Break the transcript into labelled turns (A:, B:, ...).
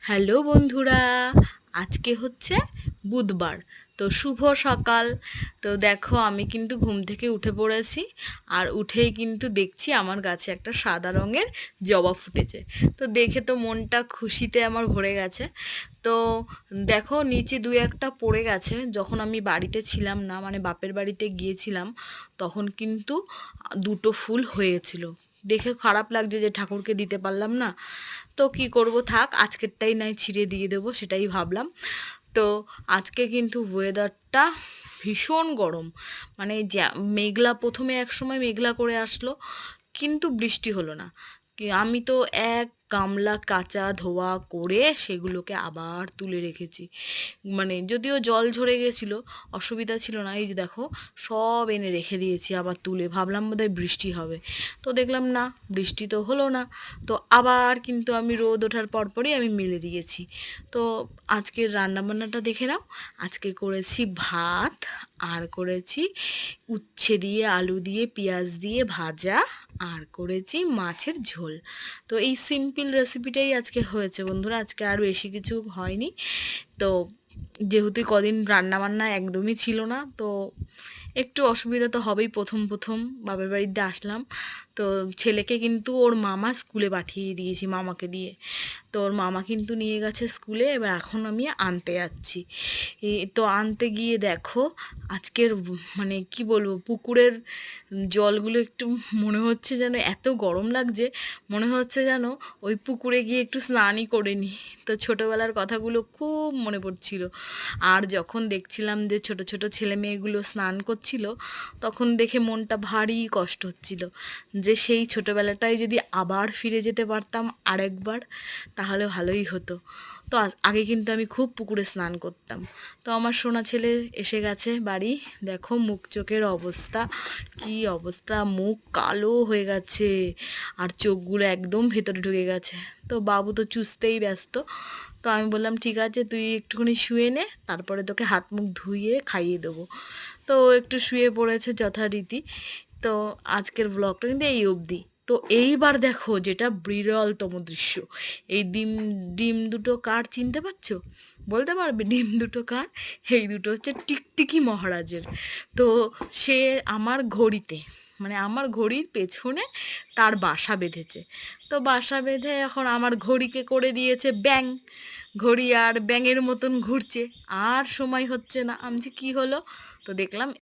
A: Hello বন্ধুরা, আজকে হচ্ছে বুধবার। তো শুভ সকাল। তো দেখো আমি কিন্তু ঘুম থেকে উঠে পড়েছি, আর উঠেই কিন্তু দেখছি আমার গাছে একটা সাদা রঙের জবা ফুটেছে। তো দেখে তো মনটা খুশিতে আমার ভরে গেছে। তো দেখো নিচে দু একটা পড়ে গেছে, যখন আমি বাড়িতে ছিলাম না, মানে বাপের বাড়িতে গিয়েছিলাম, তখন কিন্তু দুটো ফুল হয়েছিল। দেখে খারাপ লাগছে যে ঠাকুরকে দিতে পারলাম না। তো কি করব, থাক, আজকেরটাই নাই ছিঁড়ে দিয়ে দেবো, সেটাই ভাবলাম। তো আজকে কিন্তু ওয়েদারটা ভীষণ গরম, মানে যা মেঘলা, প্রথমে এক সময় মেঘলা করে আসলো, কিন্তু বৃষ্টি হলো না। আমি তো এক গামলা কাঁচা ধোয়া করে সেগুলোকে আবার তুলে রেখেছি। মানে যদিও জল ঝরে গেছিলো, অসুবিধা ছিল না। এই যে দেখো, সব এনে রেখে দিয়েছি আবার তুলে, ভাবলাম বোধহয় বৃষ্টি হবে। তো দেখলাম না, বৃষ্টি তো হলো না। তো আবার কিন্তু আমি রোদ ওঠার পরপরই আমি মেলে দিয়েছি। তো আজকের রান্নাবান্নাটা দেখে নাও। আজকে করেছি ভাত, আর করেছি উচ্ছে দিয়ে, আলু দিয়ে, পেঁয়াজ দিয়ে ভাজা, আর করেছি মাছের ঝোল। তো এই সিম্পল রেসিপিটাই আজকে হয়েছে বন্ধুরা, আজকে আর বেশি কিছু হয়নি। তো যেহেতু কদিন রান্না বান্না একদমই ছিল না, তো একটু অসুবিধা তো হবেই। প্রথম প্রথম বাবার বাড়িতে আসলাম, তো ছেলেকে কিন্তু ওর মামা স্কুলে পাঠিয়ে দিয়েছি, মামাকে দিয়ে। তো ওর মামা কিন্তু নিয়ে গেছে স্কুলে, এবার এখন আমি আনতে যাচ্ছি। তো আনতে গিয়ে দেখো আজকের মানে কি বলবো, পুকুরের জলগুলো একটু মনে হচ্ছে যেন, এত গরম লাগছে, মনে হচ্ছে যেন ওই পুকুরে গিয়ে একটু স্নানই করে নিই। তো ছোটোবেলার কথাগুলো খুব মনে পড়ছিল। আর যখন দেখছিলাম যে ছোট ছোট ছেলে মেয়েগুলো স্নান করছিল, তখন দেখে মনটা ভারী কষ্ট হচ্ছিল, যে সেই ছোটোবেলাটায় যদি আবার ফিরে যেতে পারতাম আরেকবার, তাহলে ভালোই হতো। তো আগে কিন্তু আমি খুব পুকুরে স্নান করতাম। তো আমার সোনা ছেলে এসে গেছে বাড়ি। দেখো মুখ চোখের অবস্থা, কি অবস্থা, মুখ কালো হয়ে গেছে, আর চোখগুলো একদম ভেতরে ঢুকে গেছে। তো বাবু তো চুষতেই ব্যস্ত। তো আমি বললাম ঠিক আছে, তুই একটুখানি শুয়ে নে, তারপরে তোকে হাত মুখ ধুইয়ে খাইয়ে দেবো। তো ও একটু শুয়ে পড়েছে যথারীতি। তো আজকের ব্লগটা কিন্তু এই অবধি। তো এইবার দেখো যেটা বিরলতম দৃশ্য, এই ডিম, ডিম দুটো কার চিনতে পারছো? বলতে পারবে ডিম দুটো কার? এই দুটো হচ্ছে টিকটিকি মহারাজের। তো সে আমার ঘড়িতে, মানে আমার ঘড়ির পেছনে তার বাসা বেঁধেছে। তো বাসা বেঁধে এখন আমার ঘড়িকে করে দিয়েছে ব্যাং। ঘড়ি আর ব্যাঙের মতন ঘুরছে, আর সময় হচ্ছে না। আমি যে কী হলো, তো দেখলাম